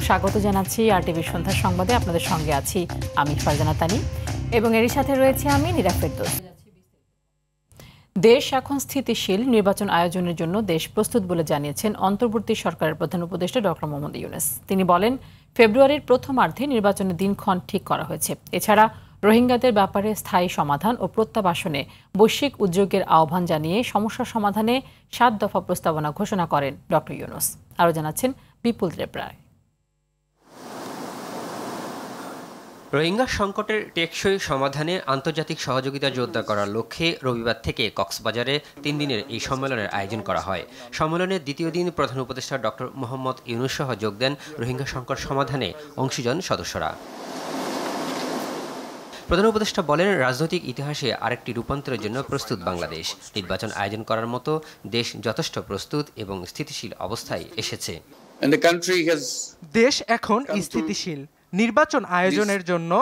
স্বাগত জানাচ্ছি আরটিভি সন্ধ্যার সংবাদে। আপনাদের সঙ্গে আছি আমি ফারজানা তানি এবং এরই সাথে রয়েছে আমি নীরা ফেরদৌস। দেশ এখন স্থিতিশীল, নির্বাচন আয়োজনের জন্য দেশ প্রস্তুত বলে জানিয়েছেন অন্তর্বর্তী সরকারের প্রধান উপদেষ্টা ডক্টর মোহাম্মদ ইউনূস। তিনি বলেন, ফেব্রুয়ারির প্রথমার্ধে নির্বাচনের দিনক্ষণ ঠিক করা হয়েছে। এছাড়া রোহিঙ্গাদের ব্যাপারে স্থায়ী সমাধান ও প্রত্যাবাসনে বৈশ্বিক উদ্যোগের আহ্বান জানিয়ে সমস্যা সমাধানে ৭ দফা প্রস্তাবনা ঘোষণা করেন ডক্টর ইউনূস। আরও জানাচ্ছেন বিপুল দেবরায়। রোহিঙ্গা সংকটের টেকসই সমাধানে আন্তর্জাতিক সহযোগিতা জোরদার করার লক্ষ্যে রবিবার থেকে কক্সবাজারে 3 দিনের এই সম্মেলনের আয়োজন করা হয়। সম্মেলনের দ্বিতীয় দিন প্রধান উপদেষ্টা ডক্টর মোহাম্মদ ইউনূস সহ যোগ দেন রোহিঙ্গা সংকট সমাধানে অংশীজন সদস্যরা। প্রধান উপদেষ্টা বলেন, রাজনৈতিক ইতিহাসে আরেকটি রূপান্তরের জন্য প্রস্তুত বাংলাদেশ। নির্বাচন আয়োজন করার মতো দেশ যথেষ্ট প্রস্তুত এবং স্থিতিশীল অবস্থায় এসেছে। দেশ এখন স্থিতিশীল, নির্বাচন আয়োজনের জন্য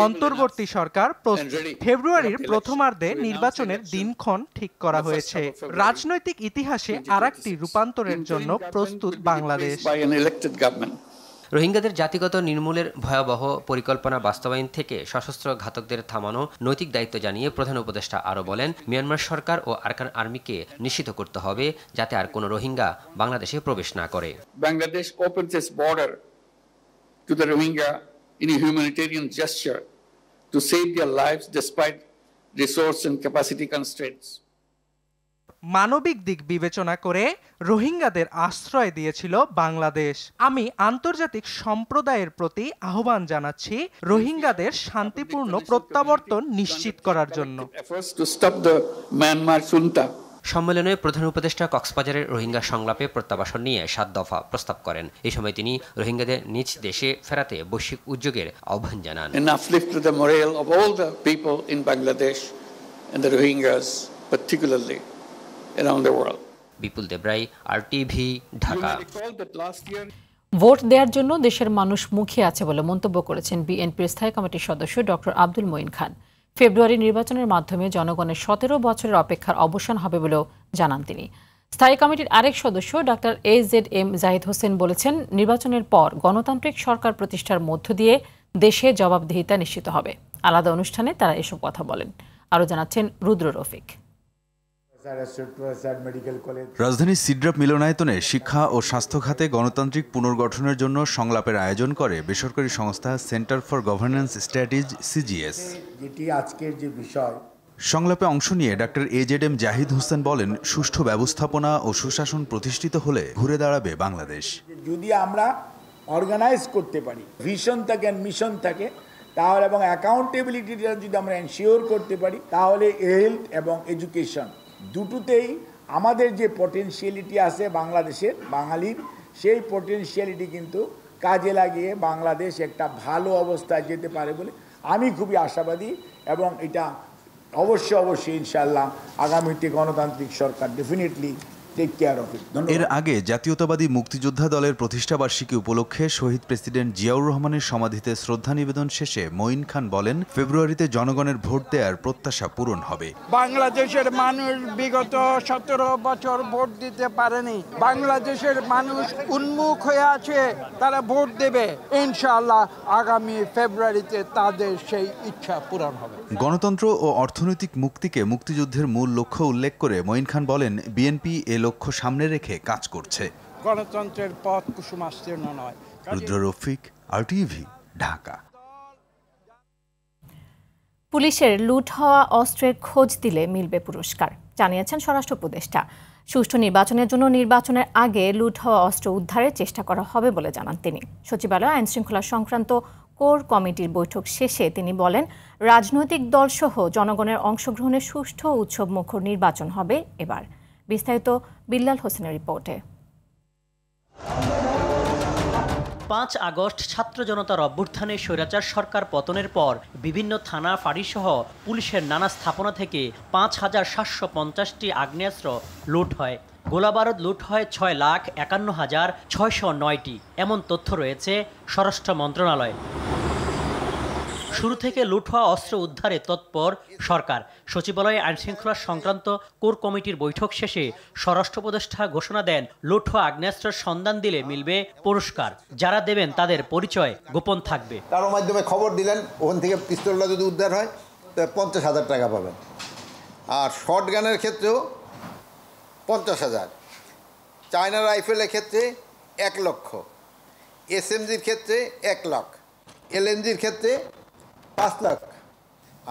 অন্তর্বর্তী সরকার প্রস্তুত। ফেব্রুয়ারির প্রথমার্ধে নির্বাচনের দিনক্ষণ ঠিক করা হয়েছে। রাজনৈতিক ইতিহাসে আরেকটি রূপান্তরের জন্য প্রস্তুত বাংলাদেশ। রোহিঙ্গাদের জাতিগত নির্মূলের ভয়াবহ পরিকল্পনা বাস্তবায়ন থেকে সশস্ত্র ঘাতকদের থামানো নৈতিক দায়িত্ব জানিয়ে প্রধান উপদেষ্টা আরও বলেন, মিয়ানমার সরকার ও আরাকান আর্মিকে নিশ্চিত করতে হবে যাতে আর কোনো রোহিঙ্গা বাংলাদেশে প্রবেশ না করে। Bangladesh opens its border to the Rohingya in a humanitarian gesture to save their lives despite resource and capacity constraints. মানবিক দিক বিবেচনা করে রোহিঙ্গাদের আশ্রয় দিয়েছিল বাংলাদেশ। আমি আন্তর্জাতিক সম্প্রদায়ের প্রতি আহ্বান জানাচ্ছি রোহিঙ্গাদের শান্তিপূর্ণ প্রত্যাবর্তন নিশ্চিত করার জন্য। সম্মেলনে প্রধান উপদেষ্টা কক্সবাজারের রোহিঙ্গা সংলাপে প্রত্যাবাসন নিয়ে ৭ দফা প্রস্তাব করেন। এই সময় তিনি রোহিঙ্গাদের নিজ দেশে ফেরাতে বৈশ্বিক উদ্যোগের আহ্বান জানান। বিপুল দেবরাই, আরটিভি, ঢাকা। ভোট দেওয়ার জন্য দেশের মানুষ মুখিয়ে আছে বলে মন্তব্য করেছেন বিএনপির স্থায়ী কমিটির সদস্য ডক্টর আব্দুল মঈন খান। ফেব্রুয়ারি নির্বাচনের মাধ্যমে জনগণের ১৭ বছরের অপেক্ষার অবসান হবে বলেও জানান তিনি। স্থায়ী কমিটির আরেক সদস্য ডক্টর AZM জাহিদ হোসেন বলেছেন, নির্বাচনের পর গণতান্ত্রিক সরকার প্রতিষ্ঠার মধ্য দিয়ে দেশে জবাবদিহিতা নিশ্চিত হবে। আলাদা অনুষ্ঠানে তারা এসব কথা বলেন। আরও জানাচ্ছেন রুদ্র রফিক। রাজধানীর সিড্রাপ মিলনায়তনে শিক্ষা ও স্বাস্থ্য খাতে গণতান্ত্রিক পুনর্গঠনের জন্য সংলাপের আয়োজন করে বেসরকারি সংস্থা centre for governance strategy CGS। সংলাপে অংশ নিয়ে ডক্টর AZM জাহিদ হোসেন বলেন, সুষ্ঠু ব্যবস্থাপনা ও সুশাসন প্রতিষ্ঠিত হলে ঘুরে দাঁড়াবে বাংলাদেশ। যদি আমরা অর্গানাইজ করতে পারি, ভিশন থাকে, মিশন থাকে, তাহলে এবং অ্যাকাউন্টেবিলিটিটা যদি আমরা এনশিওর করতে পারি, তাহলে হেলথ এবং এডুকেশন দুটোতেই আমাদের যে পটেনশিয়ালিটি আছে বাংলাদেশের বাঙালির, সেই পটেনশিয়ালিটি কিন্তু কাজে লাগিয়ে বাংলাদেশ একটা ভালো অবস্থায় যেতে পারে বলে আমি খুবই আশাবাদী। এবং এটা অবশ্যই ইনশাআল্লাহ আগামীতে গণতান্ত্রিক সরকার ডেফিনেটলি এর আগে জাতীয়তাবাদী মুক্তিযোদ্ধা দলের প্রতিষ্ঠাবার্ষিকী উপলক্ষে শহীদ প্রেসিডেন্ট জিয়াউর রহমানের সমাধিতে শ্রদ্ধা নিবেদন শেষে মঈন খান বলেন, ফেব্রুয়ারিতে জনগণের ভোট দেওয়ার প্রত্যাশা পূরণ হবে। বাংলাদেশের মানুষ বিগত 17 বছর ভোট দিতে পারেনি। বাংলাদেশের মানুষ উন্মুখ হয়ে আছে, তারা ভোট দেবে। ইনশাআল্লাহ আগামী ফেব্রুয়ারিতে তাদের সেই ইচ্ছা পূরণ হবে। গণতন্ত্র ও অর্থনৈতিক মুক্তিকে মুক্তিযুদ্ধের মূল লক্ষ্য উল্লেখ করে মঈন খান বলেন, বিএনপি লক্ষ্য সামনে রেখে কাজ করছে। গণতন্ত্রের পথ কুসুমাস্তীর্ণ নয়। রুদ্র রফিক, আরটিভি, ঢাকা। পুলিশের লুট হওয়া অস্ত্রের খোঁজ দিলে মিলবে পুরস্কার, জানিয়েছেন স্বরাষ্ট্র উপদেষ্টা। সুষ্ঠু নির্বাচনের জন্য নির্বাচনের আগে লুট হওয়া অস্ত্র উদ্ধারের চেষ্টা করা হবে বলে জানান তিনি। সচিবালয় আইন শৃঙ্খলা সংক্রান্ত কোর কমিটির বৈঠক শেষে তিনি বলেন, রাজনৈতিক দলসহ জনগণের অংশগ্রহণে সুষ্ঠু উৎসবমুখর নির্বাচন হবে এবার। বিস্তারিত বিল্লাল হোসেনের রিপোর্টে। 5 আগস্ট ছাত্র জনতার অভ্যুত্থানে স্বৈরাচার সরকার পতনের পর বিভিন্ন থানা ফাঁড়িসহ পুলিশের নানা স্থাপনা থেকে 5,750টি আগ্নেয়াস্ত্র লুট হয়। গোলাবারুদ লুট হয় 6,51,609টি। এমন তথ্য রয়েছে স্বরাষ্ট্র মন্ত্রণালয়ে। শুরু থেকে লুট হওয়া অস্ত্র উদ্ধারে তৎপর সরকার। সচিবালয়ে আইনশৃঙ্খলা সংক্রান্ত কোর কমিটির বৈঠক শেষে স্বরাষ্ট্র উপদেষ্টা ঘোষণা দেন, লুট হওয়া আগ্নেয়াস্ত্রের সন্ধান দিলে মিলবে পুরস্কার, যারা দেবেন তাদের পরিচয় গোপন থাকবে। কারোর মাধ্যমে খবর দিলেন, ওখান থেকে পিস্তলটা যদি উদ্ধার হয় তো 50,000 টাকা পাবেন। আর শর্ট গানের ক্ষেত্রেও 50,000, চায়না রাইফেলের ক্ষেত্রে 1 লক্ষ, SMGর ক্ষেত্রে 1 লাখ, LMGর ক্ষেত্রে 5 লাখ,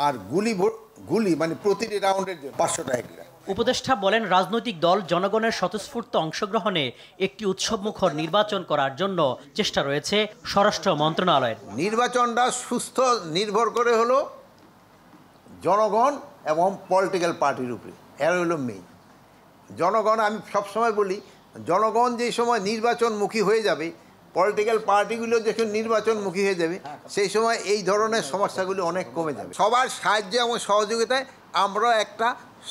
আর গুলি মানে প্রতিটি রাউন্ডের জন্য 500 টাকা। উপদেষ্টা বলেন, রাজনৈতিক দল জনগণের স্বতঃস্ফূর্ত অংশগ্রহণে একটি উৎসবমুখর নির্বাচন করার জন্য চেষ্টা রয়েছে স্বরাষ্ট্র মন্ত্রণালয়ের। নির্বাচনটা সুস্থ নির্ভর করে হলো জনগণ এবং পলিটিক্যাল পার্টির উপরে, এর হলো মেইন। জনগণ, আমি সবসময় বলি, জনগণ যে সময় নির্বাচনমুখী হয়ে যাবে, পলিটিক্যাল পার্টিগুলো যখন নির্বাচনমুখী হয়ে যাবে, সেই সময় এই ধরনের সমস্যাগুলি অনেক কমে যাবে। সবার সাহায্য এবং সহযোগিতায় আমরা একটা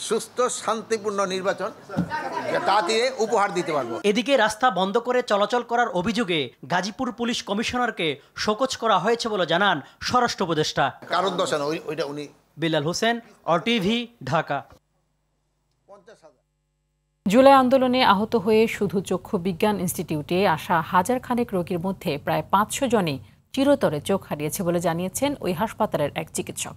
সুস্থ শান্তিপূর্ণ নির্বাচন তাড়াতাড়ি উপহার দিতে পারবো। এদিকে রাস্তা বন্ধ করে চলাচল করার অভিযোগে গাজীপুর পুলিশ কমিশনারকে শোকজ করা হয়েছে বলে জানান স্বরাষ্ট্র উপদেষ্টা। কারণ দর্শান ওইটা উনি। বিলাল হোসেন, RTV, ঢাকা। জুলাই আন্দোলনে আহত হয়ে শুধু চক্ষু বিজ্ঞান ইনস্টিটিউটে আসা হাজার খানেক রোগীর মধ্যে প্রায় 500 জনই চিরতরে চোখ হারিয়েছে বলে জানিয়েছেন ওই হাসপাতালের এক চিকিৎসক।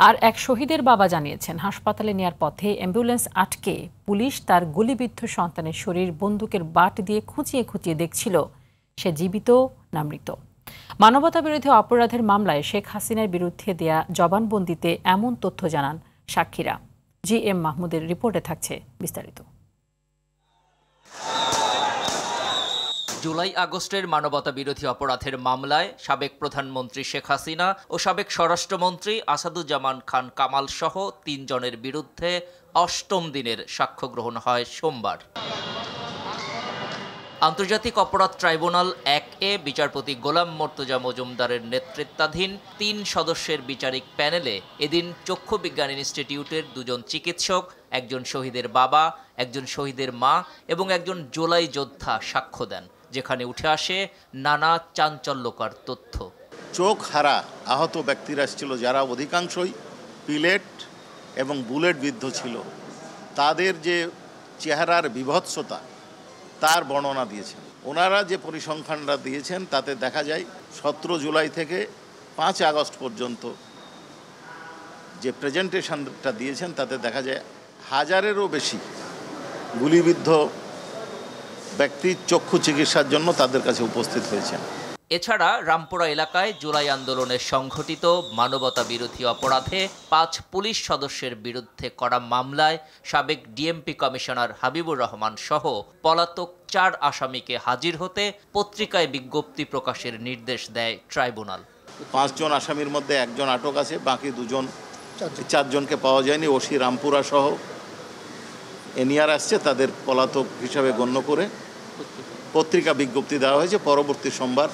আর এক শহীদের বাবা জানিয়েছেন, হাসপাতালে নেয়ার পথে অ্যাম্বুলেন্স আটকে পুলিশ তার গুলিবিদ্ধ সন্তানের শরীর বন্দুকের বাট দিয়ে খুঁচিয়ে খুঁচিয়ে দেখছিল সে জীবিত না মৃত। মানবতা বিরোধী অপরাধের মামলায় শেখ হাসিনার বিরুদ্ধে দেয়া জবানবন্দিতে এমন তথ্য জানান সাক্ষীরা। GM মাহমুদের রিপোর্টে থাকছে বিস্তারিত। জুলাই আগস্টের মানবতা বিরোধী অপরাধের মামলায় সাবেক প্রধানমন্ত্রী শেখ হাসিনা ও সাবেক স্বরাষ্ট্রমন্ত্রী আসাদুজ্জামান খান কামাল সহ 3 জনের বিরুদ্ধে 8ম দিনের সাক্ষ্য গ্রহণ হয় সোমবার। আন্তর্জাতিক অপরাধ ট্রাইব্যুনাল 1-এ বিচারপতি গোলাম মর্তুজা মজুমদারের নেতৃত্বাধীন 3 সদস্যের বিচারিক প্যানেলে এদিন চক্ষু বিজ্ঞান ইনস্টিটিউটের 2 জন চিকিৎসক, একজন শহীদের বাবা, একজন শহীদের মা এবং একজন জুলাই যোদ্ধা সাক্ষ্য দেন, যেখানে উঠে আসে নানা চাঞ্চল্যকর তথ্য। চোখ হারা আহত ব্যক্তিরা ছিল যারা অধিকাংশই পিলেট এবং বুলেট বিদ্ধ ছিল, তাদের যে চেহারার বিভৎসতা তার বর্ণনা দিয়েছেন। ওনারা যে পরিসংখ্যানটা দিয়েছেন তাতে দেখা যায় 17 জুলাই থেকে 5 আগস্ট পর্যন্ত যে প্রেজেন্টেশনটা দিয়েছেন তাতে দেখা যায় 1000-এরও বেশি গুলিবিদ্ধ ব্যক্তি চক্ষু চিকিৎসার জন্য তাদের কাছে উপস্থিত হয়েছেন। এছাড়া রামপুরা এলাকায় জুলাই আন্দোলনে সংঘটিত মানবতা বিরোধী অপরাধে 5 পুলিশ সদস্যের বিরুদ্ধে করা মামলায় সাবেক ডিএমপি কমিশনার হাবিবুর রহমান সহ পলাতক 4 আসামিকে হাজির হতে পত্রিকায় বিজ্ঞপ্তি প্রকাশের নির্দেশ দেয় ট্রাইব্যুনাল। 5 জন আসামির মধ্যে 1 জন আটক আছে, বাকি 4 জনকে পাওয়া যায়নি। ওসি রামপুরা সহ এনিয়ার আসছে, তাদের পলাতক হিসাবে গণ্য করে পত্রিকা বিজ্ঞপ্তি দেওয়া হয়েছে। পরবর্তী সোমবার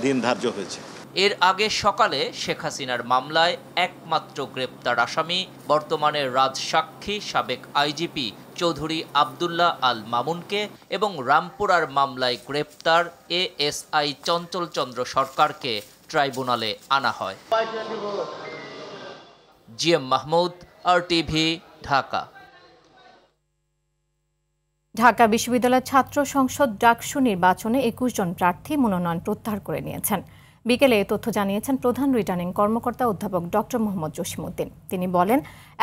দিন ধার্য হয়েছে। এর আগে সকালে শেখ হাসিনার মামলায় একমাত্র গ্রেপ্তার আসামি বর্তমানে রাজসাক্ষী সাবেক আইজিপি চৌধুরী আবদুল্লাহ আল মামুনকে এবং রামপুরার মামলায় গ্রেপ্তার ASI চঞ্চল চন্দ্র সরকারকে ট্রাইব্যুনালে আনা হয়। GM Mahmud, RTV, Dhaka. ঢাকা বিশ্ববিদ্যালয়ের ছাত্র সংসদ ডাকসু নির্বাচনে 21 জন প্রার্থী মনোনয়ন প্রত্যাহার করে নিয়েছেন। বিকেলে এ তথ্য জানিয়েছেন প্রধান রিটার্নিং কর্মকর্তা অধ্যাপক ডক্টর মোহাম্মদ জসিমউদ্দিন। তিনি বলেন,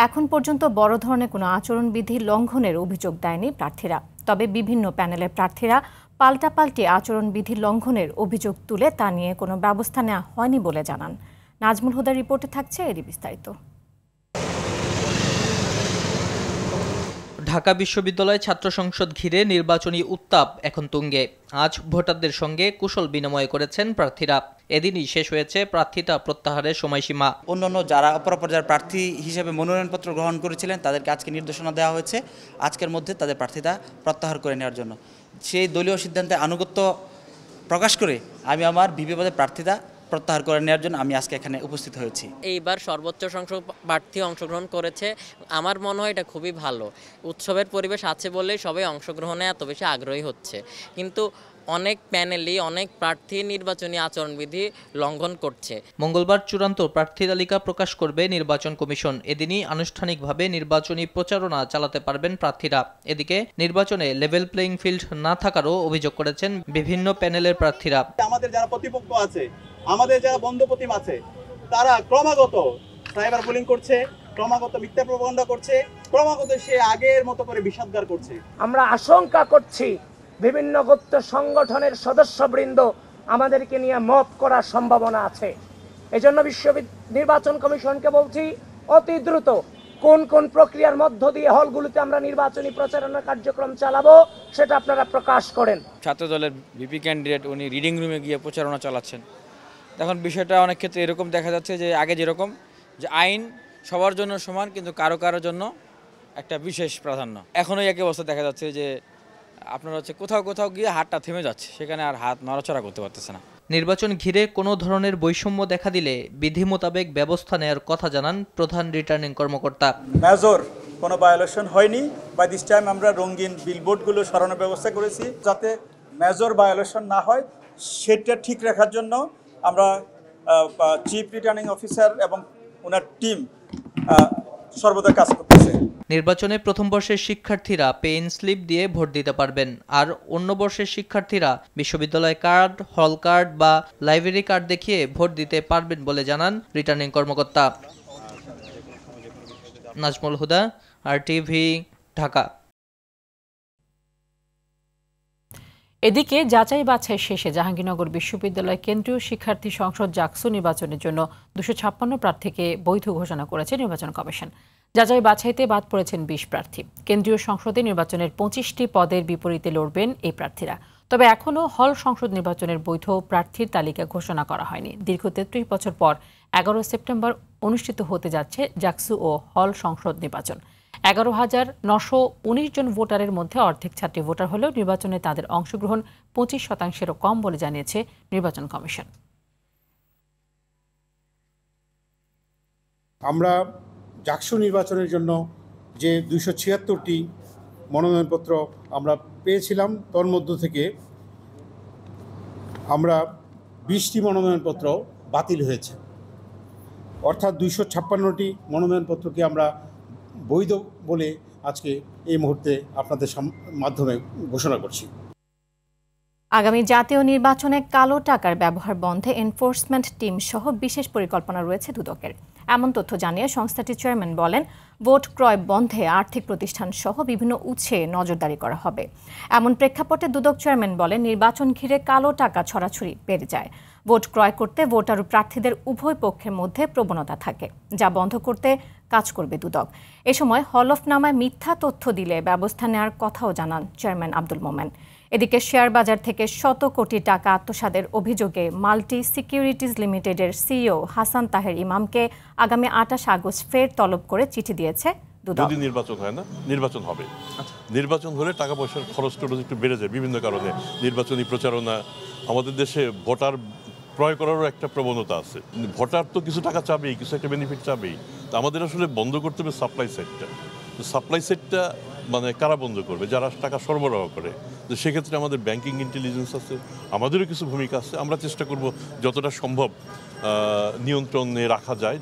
এখন পর্যন্ত বড় ধরনের কোনো আচরণবিধি লঙ্ঘনের অভিযোগ দেয়নি প্রার্থীরা। তবে বিভিন্ন প্যানেলের প্রার্থীরা পাল্টাপাল্টি আচরণবিধি লঙ্ঘনের অভিযোগ তুলে তা নিয়ে কোনো ব্যবস্থা নেওয়া হয়নি বলে জানান। নাজমুল হুদার রিপোর্টে থাকছে এরই বিস্তারিত। ঢাকা বিশ্ববিদ্যালয় ছাত্র সংসদ ঘিরে নির্বাচনী উত্তাপ এখন তুঙ্গে। আজ ভোটারদের সঙ্গে কুশল বিনিময় করেছেন প্রার্থীরা। এদিনই শেষ হয়েছে প্রার্থিতা প্রত্যাহারের সময়সীমা। অন্যান্য যারা অপর পর্যায়ের প্রার্থী হিসেবে মনোনয়নপত্র গ্রহণ করেছিলেন তাদেরকে আজকে নির্দেশনা দেওয়া হয়েছে আজকের মধ্যে তাদের প্রার্থিতা প্রত্যাহার করে নেওয়ার জন্য। সেই দলীয় সিদ্ধান্তে আনুগত্য প্রকাশ করে আমি আমার বিপদে প্রার্থিতা প্রত্যাহার করে নেওয়ার জন্য আমি আজকে এখানে উপস্থিত হয়েছি। এইবার সর্বোচ্চ সংখ্যক প্রার্থী অংশগ্রহণ করেছে। আমার মনে হয় এটা খুবই ভালো। উৎসবের পরিবেশ আছে বলেই সবাই অংশগ্রহণে এত বেশি আগ্রহী হচ্ছে। কিন্তু অনেক প্যানেলই অনেক প্রার্থী নির্বাচনী আচরণবিধি লঙ্ঘন করছে। মঙ্গলবার চূড়ান্ত প্রার্থী তালিকা প্রকাশ করবে নির্বাচন কমিশন। এদিনই আনুষ্ঠানিকভাবে নির্বাচনী প্রচারণা চালাতে পারবেন প্রার্থীরা। এদিকে নির্বাচনে লেভেল প্লেইং ফিল্ড না থাকারও অভিযোগ করেছেন বিভিন্ন প্যানেলের প্রার্থীরা। আমাদের যারা প্রতিপক্ষ আছে, আমাদের যারা বন্ধুপ্রতিম আছে, তারা ক্রমাগত সাইবার বুলিং করছে, ক্রমাগত মিথ্যা প্রপাগান্ডা করছে, ক্রমাগত সে আগের মতো করে বিষাদগার করছে। আমরা আশঙ্কা করছি বিভিন্ন গুপ্ত সংগঠনের সদস্যবৃন্দ আমাদেরকে নিয়ে মত করার সম্ভাবনা আছে। এজন্য নির্বাচন কমিশনকে বলছি, অতি দ্রুত কোন কোন প্রক্রিয়ার মধ্য দিয়ে হলগুলোতে আমরা নির্বাচনী প্রচারণা কার্যক্রম চালাবো সেটা আপনারা প্রকাশ করেন। ছাত্রদলের ভিপি ক্যান্ডিডেট উনি রিডিং রুমে গিয়ে প্রচারণা চালাচ্ছেন। এখন বিষয়টা অনেক ক্ষেত্রে এরকম দেখা যাচ্ছে যে আগে যেরকম যে আইন সবার জন্য সমান, কিন্তু কারো কারোর জন্য একটা বিশেষ প্রাধান্য। এখনও একই অবস্থা দেখা যাচ্ছে যে আপনার হচ্ছে কোথাও কোথাও গিয়ে হাতটা থেমে যাচ্ছে, সেখানে আর হাত নড়াচড়া করতে পারতেছে না। নির্বাচন ঘিরে কোনো ধরনের বৈষম্য দেখা দিলে বিধি মোতাবেক ব্যবস্থা নেওয়ার কথা জানান প্রধান রিটার্নিং কর্মকর্তা। মেজর কোনো ভায়োলেশন হয়নি। বাই দিস টাইম আমরা রঙিন বিলবোর্ডগুলো সরানোর ব্যবস্থা করেছি যাতে মেজর ভায়োলেশন না হয়, সেটা ঠিক রাখার জন্য আমরা চিফ রিটার্নিং অফিসার এবং ওনার টিম সর্বদা কাজ করতেছে। নির্বাচনে প্রথম বর্ষের শিক্ষার্থীরা পেইন স্লিপ দিয়ে ভোট দিতে পারবেন, আর অন্য বর্ষের শিক্ষার্থীরা বিশ্ববিদ্যালয় কার্ড, হল কার্ড বা লাইব্রেরি কার্ড দেখিয়ে ভোট দিতে পারবেন বলে জানান রিটার্নিং কর্মকর্তা। নাজমুল হুদা, RTV, ঢাকা। এদিকে যাচাই বাছাই শেষে জাহাঙ্গীরনগর বিশ্ববিদ্যালয় কেন্দ্রীয় শিক্ষার্থী সংসদ জাকসু নির্বাচনের জন্য 256 প্রার্থীকে বৈধ ঘোষণা করেছে নির্বাচন কমিশন। যাচাই বাছাইতে বাদ পড়েছেন 20 প্রার্থী। কেন্দ্রীয় সংসদে নির্বাচনের 25টি পদের বিপরীতে লড়বেন এই প্রার্থীরা। তবে এখনও হল সংসদ নির্বাচনের বৈধ প্রার্থীর তালিকা ঘোষণা করা হয়নি। দীর্ঘ 33 বছর পর 11 সেপ্টেম্বর অনুষ্ঠিত হতে যাচ্ছে জাকসু ও হল সংসদ নির্বাচন। 11,919 জন ভোটারের মধ্যে অর্ধেক ছাত্রী ভোটার হলেও নির্বাচনে তাদের অংশগ্রহণ 25%-এরও কম বলে জানিয়েছে নির্বাচন কমিশন। আমরা জাকসু নির্বাচনের জন্য যে 276টি মনোনয়নপত্র আমরা পেয়েছিলাম, তার মধ্য থেকে আমরা 20টি মনোনয়নপত্র বাতিল হয়েছে, অর্থাৎ 256টি মনোনয়নপত্রকে আমরা বৈধ বলে আজকে এই মুহূর্তে আপনাদের মাধ্যমে ঘোষণা করছি। আগামী জাতীয় নির্বাচনে কালো টাকার ব্যবহার বন্ধে এনফোর্সমেন্ট টিম সহ বিশেষ পরিকল্পনা রয়েছে দুদকের। এমন তথ্য জানিয়ে সংস্থাটির চেয়ারম্যান বলেন, ভোট ক্রয় বন্ধে আর্থিক প্রতিষ্ঠান সহ বিভিন্ন উৎসে নজরদারি করা হবে। এমন প্রেক্ষাপটে দুদক চেয়ারম্যান বলেন, নির্বাচন ঘিরে কালো টাকা ছড়াছড়ি বেড়ে যায়। ভোট ক্রয় করতে ভোটার ও প্রার্থীদের উভয় পক্ষের মধ্যে প্রবণতা থাকে, যা বন্ধ করতে কাজ করবে দুদক। এ সময় হলফনামায় মিথ্যা তথ্য দিলে ব্যবস্থা নেওয়ার কথাও জানান চেয়ারম্যান আব্দুল মোমেন। এদিকে শেয়ার বাজার থেকে শত কোটি টাকা আত্মসাতের অভিযোগে মাল্টি সিকিউরিটিজ লিমিটেডের সিইও হাসান তাহের ইমামকে আগামী 28 আগস্ট ফের তলব করে চিঠি দিয়েছে দুদক। যদি নির্বাচন হয় না, নির্বাচন হবে। নির্বাচন হলে টাকা পয়সার খরচটা একটু বেড়ে যায় বিভিন্ন কারণে। নির্বাচনী প্রচারণা, আমাদের দেশে ভোটার ক্রয় করারও একটা প্রবণতা আছে। ভোটার তো কিছু টাকা চাবেই, কিছু একটা বেনিফিট চাবেই। আমাদের আসলে বন্ধ করতে হবে সাপ্লাই সাইডটা। সাপ্লাই সাইডটা মানে কারা বন্ধ করবে? যারা টাকা সরবরাহ করে। তো সেক্ষেত্রে আমাদের ব্যাংকিং ইন্টেলিজেন্স আছে, আমাদেরও কিছু ভূমিকা আছে। আমরা চেষ্টা করব যতটা সম্ভব নিয়ন্ত্রণে রাখা যায়।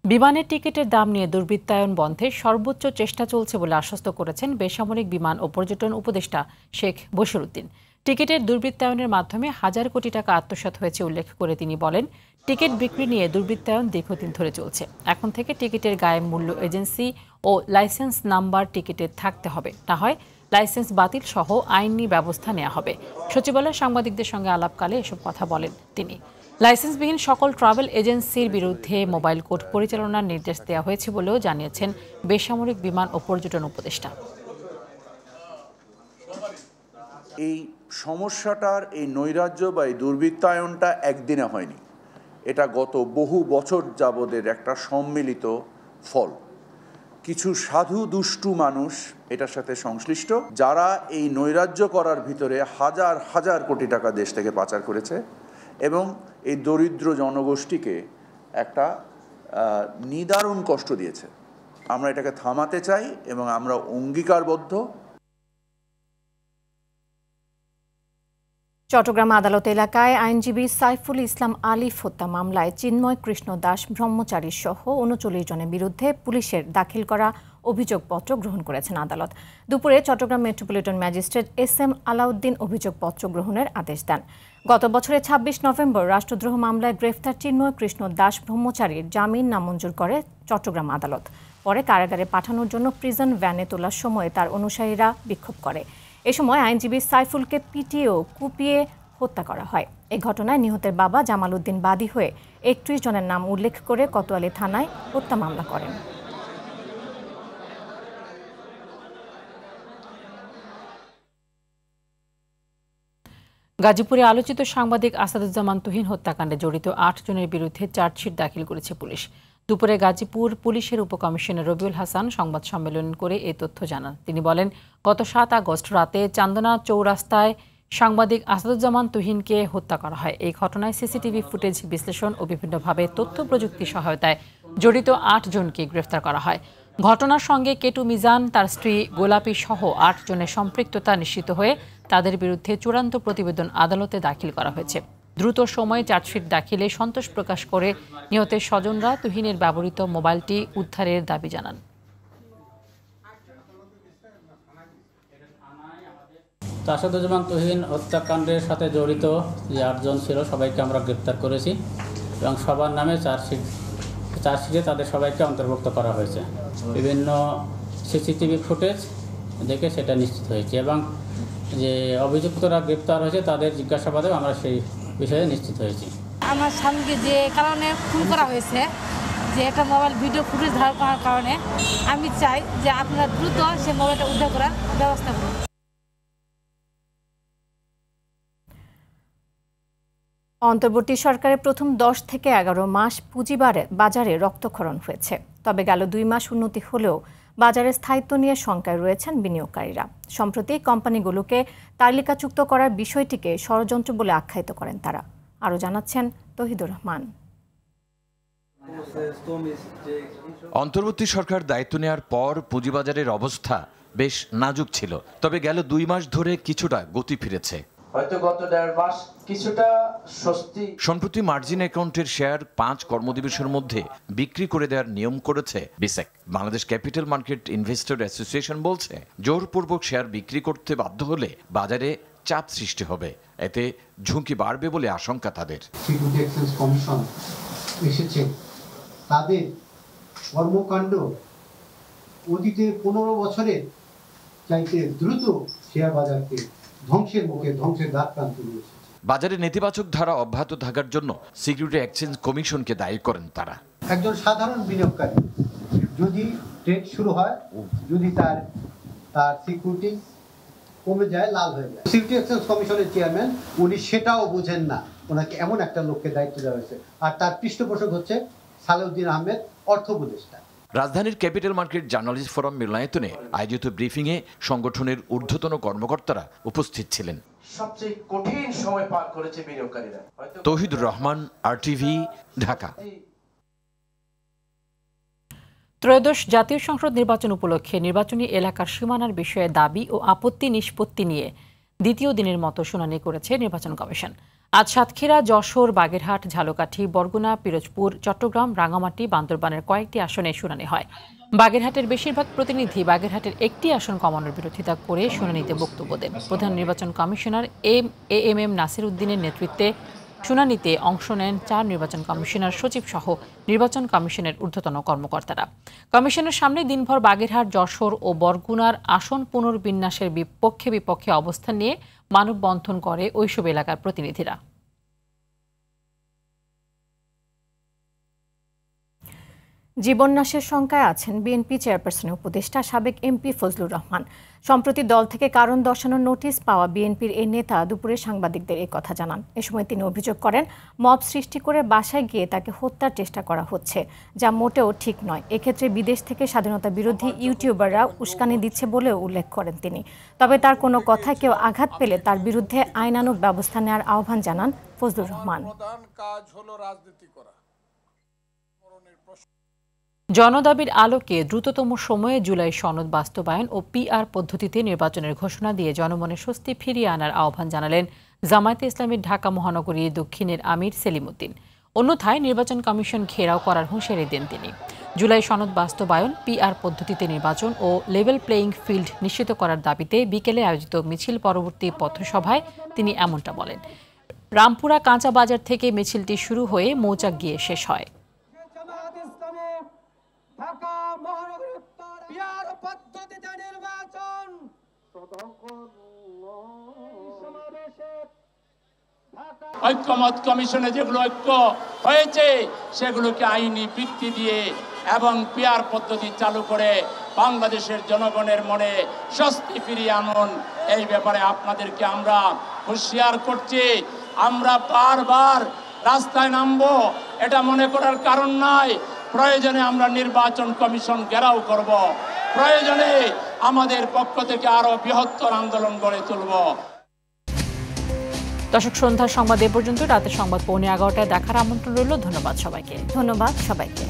বিমানের টিকিটের দাম নিয়ে দুর্বৃত্তায়ন বন্ধে সর্বোচ্চ চেষ্টা চলছে বলে আশ্বস্ত করেছেন বেসামরিক বিমান ও পর্যটন উপদেষ্টা শেখ বশিরউদ্দিন। টিকিটের দুর্বৃত্তায়নের মাধ্যমে হাজার কোটি টাকা আত্মসাৎ হয়েছে উল্লেখ করে তিনি বলেন, টিকিট বিক্রি নিয়ে দুর্বৃত্তায়ন দীর্ঘদিন ধরে চলছে। এখন থেকে টিকিটের গায়ে মূল্য এজেন্সি ও লাইসেন্স নাম্বার টিকিটে থাকতে হবে, না হয় লাইসেন্স বাতিল সহ আইনি ব্যবস্থা নেওয়া হবে। সচিবালয়ে সাংবাদিকদের সঙ্গে আলাপকালে এসব কথা বলেন তিনি। লাইসেন্সবিহীন সকল ট্রাভেল এজেন্সির বিরুদ্ধে মোবাইল কোর্ট পরিচালনার নির্দেশ দেওয়া হয়েছে বলেও জানিয়েছেন বেসামরিক বিমান ও পর্যটন উপদেষ্টা। এই সমস্যাটার এই নৈরাজ্য বা এই দুর্বৃত্তায়নটা একদিনে হয়নি, এটা গত বহু বছর যাবতের একটা সম্মিলিত ফল। কিছু সাধু দুষ্টু মানুষ এটার সাথে সংশ্লিষ্ট, যারা এই নৈরাজ্য করার ভিতরে হাজার হাজার কোটি টাকা দেশ থেকে পাচার করেছে এবং এই দরিদ্র জনগোষ্ঠীকে একটা নিদারুণ কষ্ট দিয়েছে। আমরা এটাকে থামাতে চাই এবং আমরা অঙ্গীকারবদ্ধ চট্টগ্রাম আদালত এলাকায় আইনজীবী সাইফুল ইসলাম আলিফ হত্যা মামলায় চিন্ময় কৃষ্ণ দাস ব্রহ্মচারী সহ ৩৯ জনের বিরুদ্ধে পুলিশের দাখিল করা অভিযোগপত্র গ্রহণ করেছেন আদালত। দুপুরে Chittagong metropolitan magistrate SM Alauddin অভিযোগপত্র গ্রহণের আদেশ দেন। গত বছরের ২৬ নভেম্বর রাষ্ট্রদ্রোহ মামলায় গ্রেফতার চিন্ময় কৃষ্ণ দাস ব্রহ্মচারীর জামিন নামঞ্জুর করে চট্টগ্রাম আদালত। পরে কারাগারে পাঠানোর জন্য প্রিজন ভ্যানে তোলার সময় তার অনুসারীরা বিক্ষোভ করে। এ সময় আইনজীবী সাইফুলকে পিটিয়ে ও কুপিয়ে হত্যা করা হয়। এই ঘটনায় নিহতের বাবা জামাল উদ্দিন বাদী হয়ে ৩১ জনের নাম উল্লেখ করে কোতোয়ালি থানায় হত্যা মামলা করেন। গাজীপুরে আলোচিত সাংবাদিক আসাদুজ্জামান তুহিন হত্যাকাণ্ডে জড়িত ৮ জনের বিরুদ্ধে চার্জশিট দাখিল করেছে পুলিশ। দুপুরে গাজীপুর পুলিশের উপকমিশনার রবিউল হাসান সংবাদ সম্মেলন করে এই তথ্য জানান। তিনি বলেন, গত ৭ আগস্ট রাতে চান্দনা চৌরাস্তায় সাংবাদিক আসাদুজ্জামান তুহিনকে হত্যা করা হয়। এই ঘটনায় সিসিটিভি ফুটেজ বিশ্লেষণ ও বিভিন্নভাবে তথ্য প্রযুক্তি সহায়তায় জড়িত ৮ জনকে গ্রেফতার করা হয়। ঘটনার সঙ্গে কেটু মিজান, তার স্ত্রী গোলাপি সহ ৮ জনের সম্পৃক্ততা নিশ্চিত হয়ে তাদের বিরুদ্ধে চূড়ান্ত প্রতিবেদন আদালতে দাখিল করা হয়েছে। দ্রুত সময়ে চার্জশিট দাখিলে সন্তোষ প্রকাশ করে নিহতের স্বজনরা তুহিনের ব্যবহৃত মোবাইলটি উদ্ধারের দাবি জানান। আসাদুজ্জামান তুহিন হত্যাকাণ্ডের সাথে জড়িত যে ৮ জন ছিল সবাইকে আমরা গ্রেপ্তার করেছি এবং সবার নামে চার্জশিটে তাদের সবাইকে অন্তর্ভুক্ত করা হয়েছে। বিভিন্ন সিসিটিভি ফুটেজ দেখে সেটা নিশ্চিত হয়েছে এবং যে অভিযুক্তরা গ্রেপ্তার হয়েছে তাদের জিজ্ঞাসাবাদেও আমরা সেই বিষয়ে নিশ্চিত হয়েছি। আমার স্বামীকে যে কারণে খুন করা হয়েছে, যে একটা মোবাইল ভিডিও ফুটেজ ধারণ করার কারণে, আমি চাই যে আপনারা দ্রুত সেই মোবাইলটা উদ্ধার করার ব্যবস্থা করুন। অন্তর্বর্তী সরকারের প্রথম ১০ থেকে ১১ মাস পুঁজিবাজারে রক্তক্ষরণ হয়েছে। তবে গেল ২ মাস উন্নতি হলেও বাজারে স্থায়িত্ব নিয়ে শঙ্কায় রয়েছেন বিনিয়োগকারীরা। সম্প্রতি কোম্পানিগুলোকে তালিকাভুক্ত করার বিষয়টিকে ষড়যন্ত্র বলে আখ্যায়িত করেন তারা। আরও জানাচ্ছেন তহিদুর রহমান। অন্তর্বর্তী সরকার দায়িত্ব নেওয়ার পর পুঁজিবাজারের অবস্থা বেশ নাজুক ছিল, তবে গেল ২ মাস ধরে কিছুটা গতি ফিরেছে। হয়তো গত ১.৫ মাস কিছুটা স্বস্তি। সম্প্রতি মার্জিন অ্যাকাউন্টের শেয়ার ৫ কর্মদিবসের মধ্যে বিক্রি করে দেওয়ার নিয়ম করেছে বিসেক। Bangladesh capital market investor association বলছে, জোরপূর্বক শেয়ার বিক্রি করতে বাধ্য হলে বাজারে চাপ সৃষ্টি হবে, এতে ঝুঁকি বাড়বে বলে আশঙ্কা তাদের। সিকিউরিটি এক্সচেঞ্জ কমিশন এসেছে, তাদের কর্মকাণ্ড অতীতে ১৫ বছরে চাইতে দ্রুত শেয়ার বাজারকে ধ্বংসের মুখে, ধ্বংসের দ্বার প্রান্তে নিয়ে এসেছে। বাজারে নেতিবাচক ধারা অব্যাহত থাকার জন্য সিকিউরিটি এক্সচেঞ্জ কমিশনকে দায়ী করেন তারা। একজন সাধারণ বিনিয়োগকারী যদি ট্রেড শুরু হয়, যদি তার সিকিউরিটি কমে যায়, লাল হয়ে যায়, সিকিউরিটি এক্সচেঞ্জ কমিশনের চেয়ারম্যান উনি সেটাও বুঝেন না। ওনাকে এমন একটা লোককে দায়িত্ব দেওয়া হয়েছে, আর তার পৃষ্ঠপোষক হচ্ছে সালেউদ্দিন আহমেদ, অর্থ উপদেষ্টা। রাজধানীর ক্যাপিটাল মার্কেট জার্নালিস্ট ফোরাম মিলনায়তনে আয়োজিত ব্রিফিংয়ে সংগঠনের ঊর্ধ্বতন কর্মকর্তারা উপস্থিত ছিলেন। সবচেয়ে কঠিন সময় পার করেছে বিনিয়োগকারীরা। তৌহিদুর রহমান, RTV, ঢাকা। ত্রয়োদশ জাতীয় সংসদ নির্বাচন উপলক্ষে নির্বাচনী এলাকার সীমানার বিষয়ে দাবি ও আপত্তি নিষ্পত্তি নিয়ে দ্বিতীয় দিনের মতো শুনানি করেছে নির্বাচন কমিশন। আজ সাতক্ষীরা, যশোর, বাগেরহাট, ঝালকাঠি, বরগুনা, পিরোজপুর, চট্টগ্রাম, রাঙামাটি, বান্দরবানের কয়েকটি আসনে শুনানি হয়। বাগেরহাটের বেশিরভাগ প্রতিনিধি বাগেরহাটের একটি আসন কমানোর বিরোধিতা করে শুনানিতে বক্তব্য দেন। প্রধান নির্বাচন কমিশনার AMM নাসির উদ্দিনের নেতৃত্বে শুনানিতে অংশ নেন 4 নির্বাচন কমিশনার, সচিব সহ নির্বাচন কমিশনের ঊর্ধ্বতন কর্মকর্তারা। কমিশনের সামনে দিনভর বাগেরহাট, যশোর ও বরগুনার আসন পুনর্বিন্যাসের বিপক্ষে অবস্থান নিয়ে মানববন্ধন করে ওইসব এলাকার প্রতিনিধিরা। জীবননাশের শঙ্কায় আছেন বিএনপি চেয়ারপারসনের উপদেষ্টা সাবেক MP ফজলুর রহমান। সম্প্রতি দল থেকে কারণ দর্শানোর নোটিশ পাওয়া বিএনপির এই নেতা দুপুরে সাংবাদিকদের এই কথা জানান। এ সময় তিনি অভিযোগ করেন, মব সৃষ্টি করে বাসায় গিয়ে তাকে হত্যার চেষ্টা করা হচ্ছে, যা মোটেও ঠিক নয়। এক্ষেত্রে বিদেশ থেকে স্বাধীনতা বিরোধী ইউটিউবাররা উস্কানি দিচ্ছে বলেও উল্লেখ করেন তিনি। তবে তার কোনো কথায় কেউ আঘাত পেলে তার বিরুদ্ধে আইনানুগ ব্যবস্থা নেওয়ার আহ্বান জানান ফজলুর রহমান। জনদাবির আলোকে দ্রুততম সময়ে জুলাই সনদ বাস্তবায়ন ও PR পদ্ধতিতে নির্বাচনের ঘোষণা দিয়ে জনমনে স্বস্তি ফিরিয়ে আনার আহ্বান জানালেন জামায়াতে ইসলামীর ঢাকা মহানগরী দক্ষিণের আমির সেলিম উদ্দিন। অন্যথায় নির্বাচন কমিশন ঘেরাও করার হুঁশিয়ারি দেন তিনি। জুলাই সনদ বাস্তবায়ন, পিআর পদ্ধতিতে নির্বাচন ও লেভেল প্লেয়িং ফিল্ড নিশ্চিত করার দাবিতে বিকেলে আয়োজিত মিছিল পরবর্তী পথসভায় তিনি এমনটা বলেন। রামপুরা কাঁচা বাজার থেকে মিছিলটি শুরু হয়ে মৌচাক গিয়ে শেষ হয়। ঐক্যমত কমিশনে যেগুলো ঐক্য হয়েছে সেগুলোকে আইনি ভিত্তি দিয়ে এবং পিআর পদ্ধতি চালু করে বাংলাদেশের জনগণের মনে স্বস্তি ফিরিয়ে আনুন। এই ব্যাপারে আপনাদেরকে আমরা হুঁশিয়ার করছি। আমরা বারবার রাস্তায় নামবো এটা মনে করার কারণ নাই। প্রয়োজনে আমরা নির্বাচন কমিশন ঘেরাও করব, প্রয়োজনে আমাদের পক্ষ থেকে আরো বৃহত্তর আন্দোলন গড়ে তুলব। দর্শক, সন্ধ্যার সংবাদ এ পর্যন্ত। রাতের সংবাদ 11:15 দেখার আমন্ত্রণ রইল। ধন্যবাদ সবাইকে। ধন্যবাদ সবাইকে।